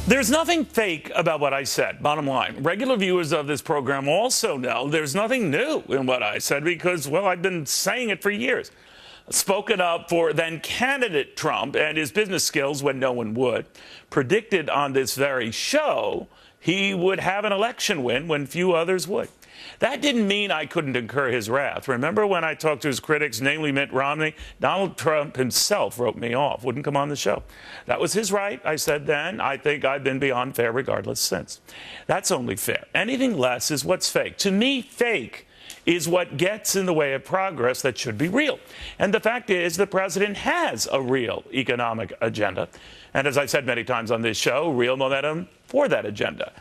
There's nothing fake about what I said, bottom line. Regular viewers of this program also know there's nothing new in what I said because, well, I've been saying it for years. Spoken up for then-candidate Trump and his business skills when no one would. Predicted on this very show he would have an election win when few others would. That didn't mean I couldn't incur his wrath. Remember when I talked to his critics, namely Mitt Romney? Donald Trump himself wrote me off, wouldn't come on the show. That was his right, I said then. I think I've been beyond fair regardless since. That's only fair. Anything less is what's fake. To me, fake is what gets in the way of progress that should be real. And the fact is the president has a real economic agenda. And as I've said many times on this show, real momentum for that agenda.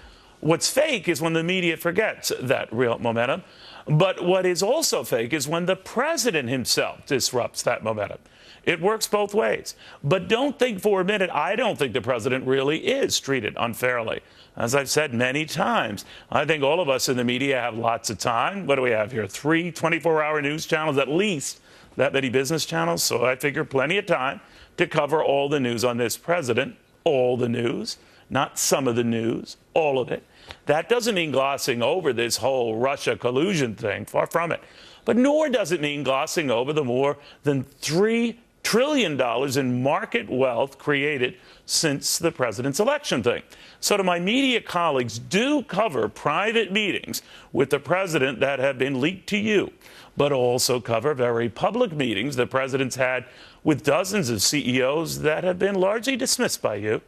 What's fake is when the media forgets that real momentum. But what is also fake is when the president himself disrupts that momentum. It works both ways. But don't think for a minute, I don't think the president really is treated unfairly. As I've said many times, I think all of us in the media have lots of time. What do we have here? 3 24-hour news channels, at least that many business channels. So I figure plenty of time to cover all the news on this president, all the news, not some of the news, all of it. That doesn't mean glossing over this whole Russia collusion thing, far from it. But nor does it mean glossing over the more than $3 trillion in market wealth created since the president's election thing. So to my media colleagues, do cover private meetings with the president that have been leaked to you, but also cover very public meetings the president's had with dozens of CEOs that have been largely dismissed by you.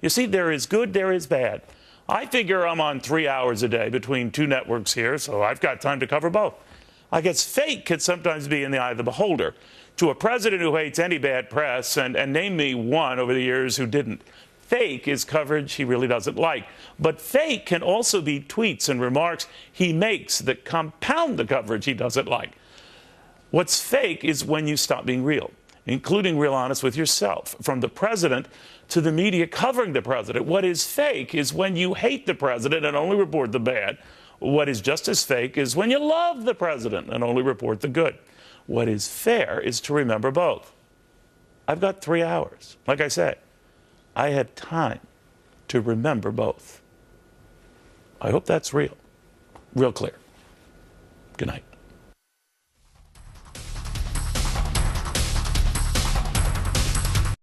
You see, there is good, there is bad. I figure I'm on 3 hours a day between 2 networks here, so I've got time to cover both. I guess fake could sometimes be in the eye of the beholder. To a president who hates any bad press, and name me one over the years who didn't. Fake is coverage he really doesn't like. But fake can also be tweets and remarks he makes that compound the coverage he doesn't like. What's fake is when you stop being real, including real honest with yourself, from the president to the media covering the president. What is fake is when you hate the president and only report the bad. What is just as fake is when you love the president and only report the good. What is fair is to remember both. I've got 3 hours. Like I said, I have time to remember both. I hope that's real clear. Good night.